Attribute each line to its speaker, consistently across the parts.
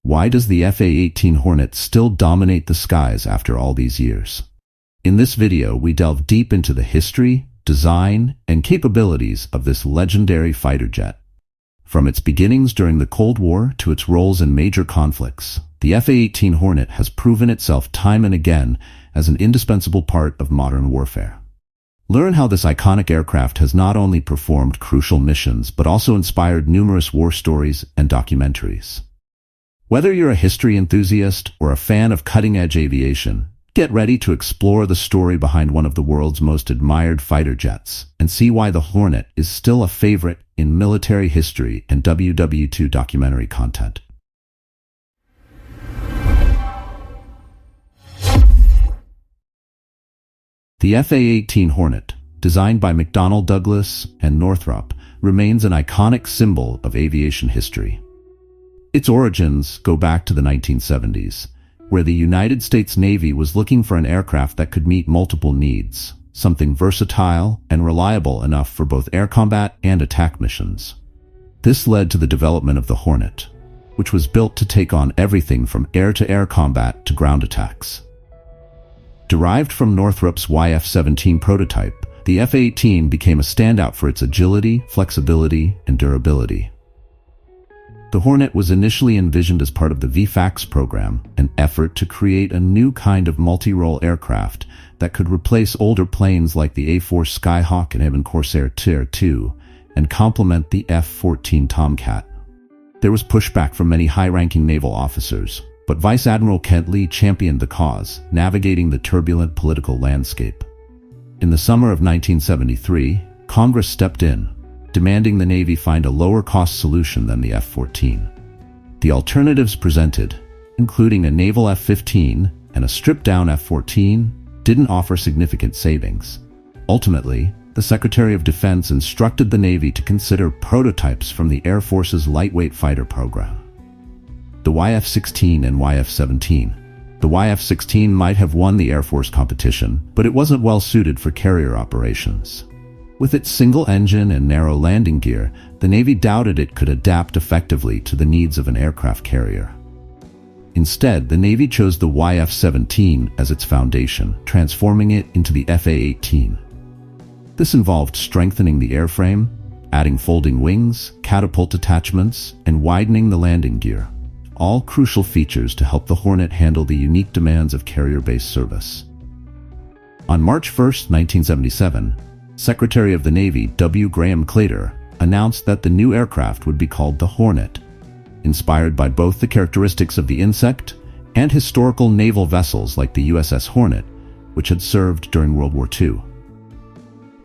Speaker 1: Why does the F-A-18 Hornet still dominate the skies after all these years? In this video, we delve deep into the history, design, and capabilities of this legendary fighter jet. From its beginnings during the Cold War to its roles in major conflicts, the F-A-18 Hornet has proven itself time and again as an indispensable part of modern warfare. Learn how this iconic aircraft has not only performed crucial missions but also inspired numerous war stories and documentaries. Whether you're a history enthusiast or a fan of cutting-edge aviation, get ready to explore the story behind one of the world's most admired fighter jets and see why the Hornet is still a favorite in military history and WWII documentary content. The F-A-18 Hornet, designed by McDonnell Douglas and Northrop, remains an iconic symbol of aviation history. Its origins go back to the 1970s, where the United States Navy was looking for an aircraft that could meet multiple needs, something versatile and reliable enough for both air combat and attack missions. This led to the development of the Hornet, which was built to take on everything from air-to-air combat to ground attacks. Derived from Northrop's YF-17 prototype, the F-A-18 became a standout for its agility, flexibility, and durability. The Hornet was initially envisioned as part of the VFAX program, an effort to create a new kind of multi-role aircraft that could replace older planes like the A-4 Skyhawk and even Corsair TR-2 and complement the F-14 Tomcat. There was pushback from many high-ranking naval officers, but Vice Admiral Kent Lee championed the cause, navigating the turbulent political landscape. In the summer of 1973, Congress stepped in, demanding the Navy find a lower-cost solution than the F-14. The alternatives presented, including a naval F-15 and a stripped-down F-14, didn't offer significant savings. Ultimately, the Secretary of Defense instructed the Navy to consider prototypes from the Air Force's lightweight fighter program. The YF-16 and YF-17. The YF-16 might have won the Air Force competition, but it wasn't well suited for carrier operations. With its single engine and narrow landing gear, the Navy doubted it could adapt effectively to the needs of an aircraft carrier. Instead, the Navy chose the YF-17 as its foundation, transforming it into the F-A-18. This involved strengthening the airframe, adding folding wings, catapult attachments, and widening the landing gear, all crucial features to help the Hornet handle the unique demands of carrier-based service. On March 1, 1977, Secretary of the Navy W. Graham Claytor announced that the new aircraft would be called the Hornet, inspired by both the characteristics of the insect and historical naval vessels like the USS Hornet, which had served during World War II.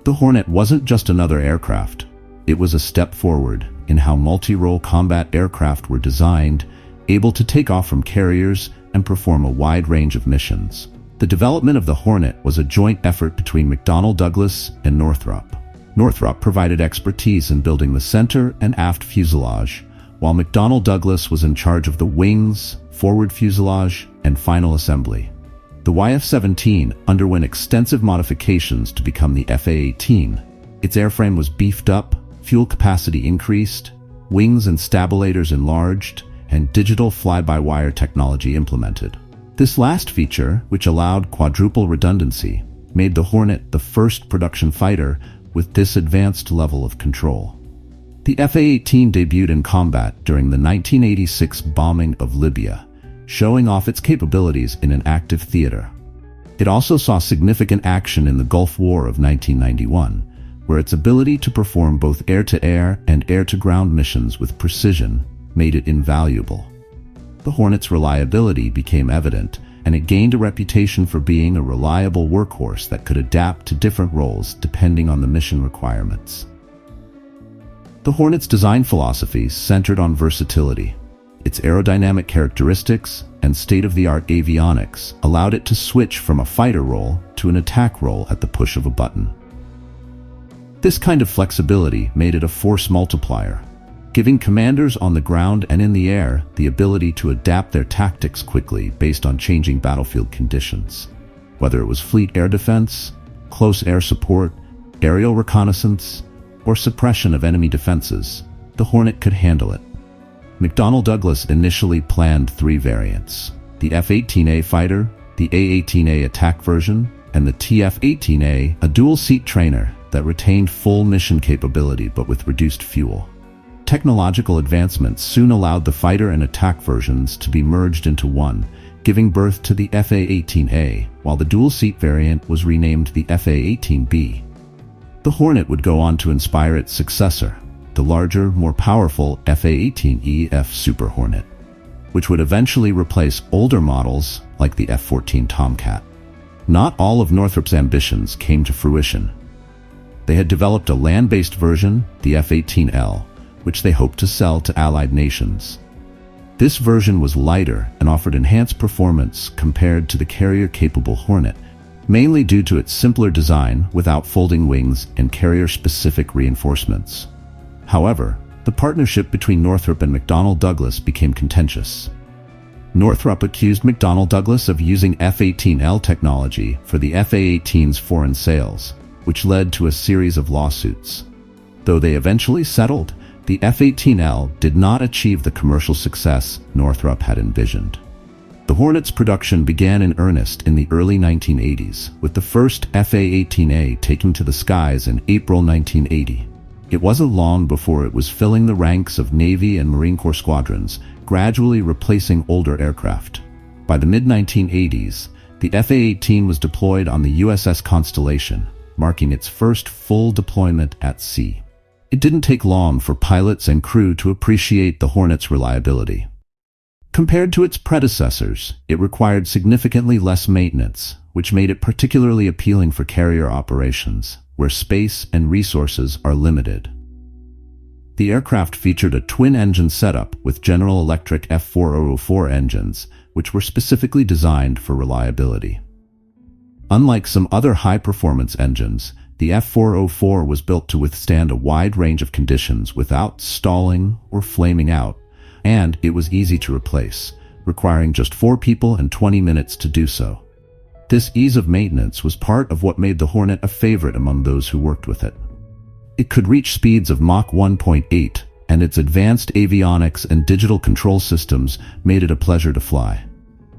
Speaker 1: The Hornet wasn't just another aircraft. It was a step forward in how multi-role combat aircraft were designed, able to take off from carriers and perform a wide range of missions. The development of the Hornet was a joint effort between McDonnell Douglas and Northrop. Northrop provided expertise in building the center and aft fuselage, while McDonnell Douglas was in charge of the wings, forward fuselage, and final assembly. The YF-17 underwent extensive modifications to become the F-A-18. Its airframe was beefed up, fuel capacity increased, wings and stabilators enlarged, and digital fly-by-wire technology implemented. This last feature, which allowed quadruple redundancy, made the Hornet the first production fighter with this advanced level of control. The F-A-18 debuted in combat during the 1986 bombing of Libya, showing off its capabilities in an active theater. It also saw significant action in the Gulf War of 1991, where its ability to perform both air-to-air and air-to-ground missions with precision made it invaluable. The Hornet's reliability became evident, and it gained a reputation for being a reliable workhorse that could adapt to different roles depending on the mission requirements. The Hornet's design philosophy centered on versatility. Its aerodynamic characteristics and state-of-the-art avionics allowed it to switch from a fighter role to an attack role at the push of a button. This kind of flexibility made it a force multiplier, giving commanders on the ground and in the air the ability to adapt their tactics quickly based on changing battlefield conditions. Whether it was fleet air defense, close air support, aerial reconnaissance, or suppression of enemy defenses, the Hornet could handle it. McDonnell Douglas initially planned 3 variants: the F-18A fighter, the A-18A attack version, and the TF-18A, a dual-seat trainer that retained full mission capability but with reduced fuel. Technological advancements soon allowed the fighter and attack versions to be merged into one, giving birth to the FA-18A, while the dual-seat variant was renamed the FA-18B. The Hornet would go on to inspire its successor, the larger, more powerful FA-18E Super Hornet, which would eventually replace older models like the F-14 Tomcat. Not all of Northrop's ambitions came to fruition. They had developed a land-based version, the F-18L, which they hoped to sell to allied nations. This version was lighter and offered enhanced performance compared to the carrier-capable Hornet, mainly due to its simpler design without folding wings and carrier-specific reinforcements. However, the partnership between Northrop and McDonnell Douglas became contentious. Northrop accused McDonnell Douglas of using F-18L technology for the F-A-18's foreign sales, which led to a series of lawsuits. Though they eventually settled, the F-18L did not achieve the commercial success Northrop had envisioned. The Hornet's production began in earnest in the early 1980s, with the first FA-18A taken to the skies in April 1980. It wasn't long before it was filling the ranks of Navy and Marine Corps squadrons, gradually replacing older aircraft. By the mid-1980s, the FA-18 was deployed on the USS Constellation, marking its first full deployment at sea. It didn't take long for pilots and crew to appreciate the Hornet's reliability. Compared to its predecessors, it required significantly less maintenance, which made it particularly appealing for carrier operations, where space and resources are limited. The aircraft featured a twin-engine setup with General Electric F4004 engines, which were specifically designed for reliability. Unlike some other high-performance engines, the F404 was built to withstand a wide range of conditions without stalling or flaming out, and it was easy to replace, requiring just 4 people and 20 minutes to do so. This ease of maintenance was part of what made the Hornet a favorite among those who worked with it. It could reach speeds of Mach 1.8, and its advanced avionics and digital control systems made it a pleasure to fly.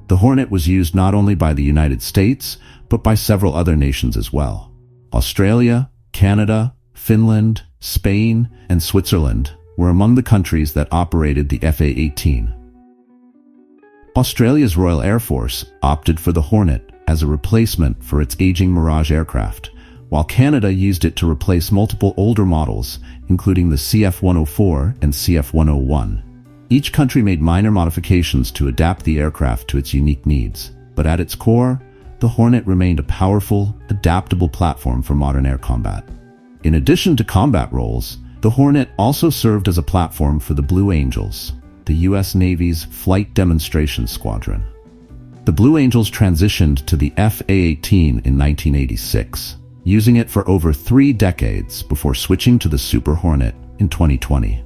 Speaker 1: The Hornet was used not only by the United States, but by several other nations as well. Australia, Canada, Finland, Spain, and Switzerland were among the countries that operated the FA-18. Australia's Royal Air Force opted for the Hornet as a replacement for its aging Mirage aircraft, while Canada used it to replace multiple older models, including the CF-104 and CF-101. Each country made minor modifications to adapt the aircraft to its unique needs, but at its core, the Hornet remained a powerful, adaptable platform for modern air combat. In addition to combat roles, the Hornet also served as a platform for the Blue Angels, the U.S. Navy's flight demonstration squadron. The Blue Angels transitioned to the FA-18 in 1986, using it for over 3 decades before switching to the Super Hornet in 2020.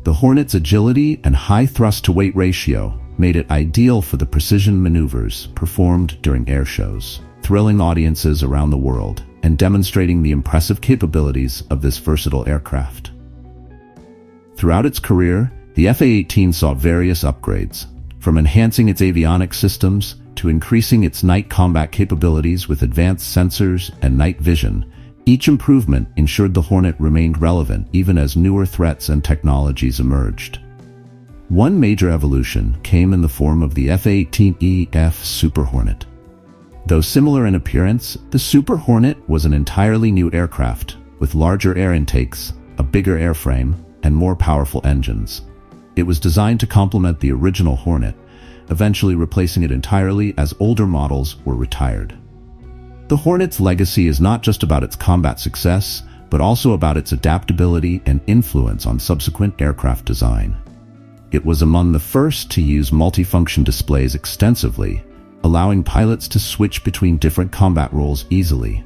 Speaker 1: The Hornet's agility and high thrust-to-weight ratio made it ideal for the precision maneuvers performed during air shows, thrilling audiences around the world and demonstrating the impressive capabilities of this versatile aircraft. Throughout its career, the FA-18 saw various upgrades, from enhancing its avionics systems to increasing its night combat capabilities with advanced sensors and night vision. Each improvement ensured the Hornet remained relevant even as newer threats and technologies emerged. One major evolution came in the form of the F-18E Super Hornet. Though similar in appearance, the Super Hornet was an entirely new aircraft, with larger air intakes, a bigger airframe, and more powerful engines. It was designed to complement the original Hornet, eventually replacing it entirely as older models were retired. The Hornet's legacy is not just about its combat success, but also about its adaptability and influence on subsequent aircraft design. It was among the first to use multifunction displays extensively, allowing pilots to switch between different combat roles easily.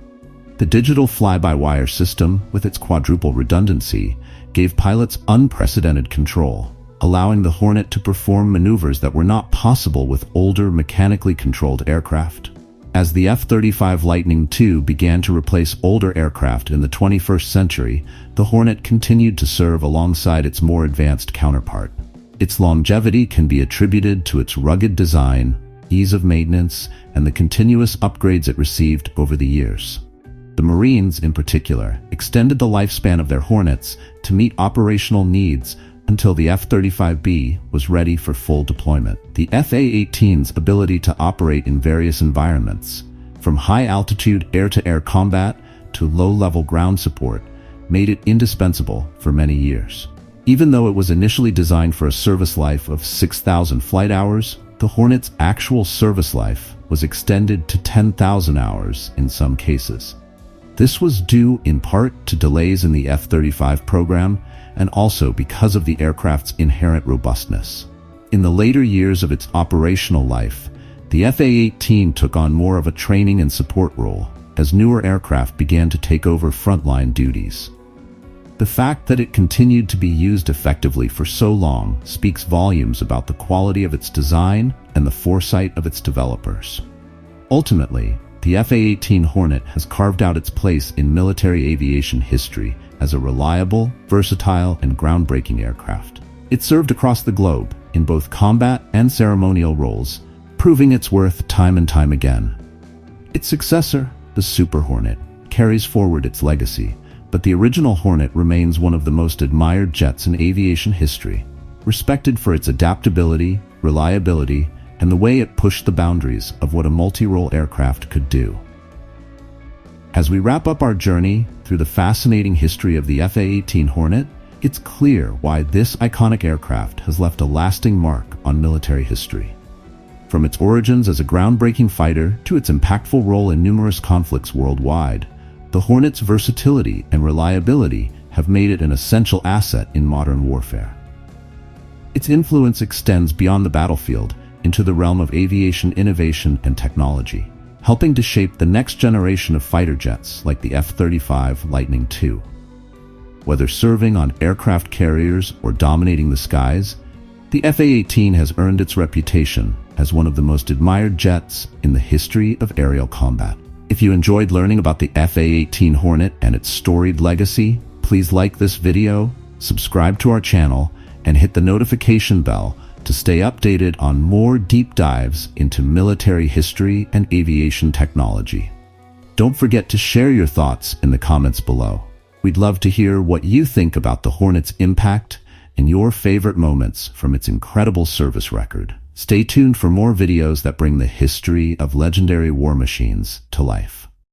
Speaker 1: The digital fly-by-wire system, with its quadruple redundancy, gave pilots unprecedented control, allowing the Hornet to perform maneuvers that were not possible with older mechanically controlled aircraft. As the F-35 Lightning II began to replace older aircraft in the 21st century, the Hornet continued to serve alongside its more advanced counterpart. Its longevity can be attributed to its rugged design, ease of maintenance, and the continuous upgrades it received over the years. The Marines, in particular, extended the lifespan of their Hornets to meet operational needs until the F-35B was ready for full deployment. The A-18's ability to operate in various environments, from high-altitude air-to-air combat to low-level ground support, made it indispensable for many years. Even though it was initially designed for a service life of 6,000 flight hours, the Hornet's actual service life was extended to 10,000 hours in some cases. This was due in part to delays in the F-35 program and also because of the aircraft's inherent robustness. In the later years of its operational life, the F-18 took on more of a training and support role as newer aircraft began to take over frontline duties. The fact that it continued to be used effectively for so long speaks volumes about the quality of its design and the foresight of its developers. Ultimately, the F-18 Hornet has carved out its place in military aviation history as a reliable, versatile, and groundbreaking aircraft. It served across the globe in both combat and ceremonial roles, proving its worth time and time again. Its successor, the Super Hornet, carries forward its legacy, but the original Hornet remains one of the most admired jets in aviation history, respected for its adaptability, reliability, and the way it pushed the boundaries of what a multi-role aircraft could do. As we wrap up our journey through the fascinating history of the F-18 Hornet, it's clear why this iconic aircraft has left a lasting mark on military history. From its origins as a groundbreaking fighter to its impactful role in numerous conflicts worldwide, the Hornet's versatility and reliability have made it an essential asset in modern warfare. Its influence extends beyond the battlefield into the realm of aviation innovation and technology, helping to shape the next generation of fighter jets like the F-35 Lightning II. Whether serving on aircraft carriers or dominating the skies, the F-18 has earned its reputation as one of the most admired jets in the history of aerial combat. If you enjoyed learning about the F-18 Hornet and its storied legacy, please like this video, subscribe to our channel, and hit the notification bell to stay updated on more deep dives into military history and aviation technology. Don't forget to share your thoughts in the comments below. We'd love to hear what you think about the Hornet's impact and your favorite moments from its incredible service record. Stay tuned for more videos that bring the history of legendary war machines to life.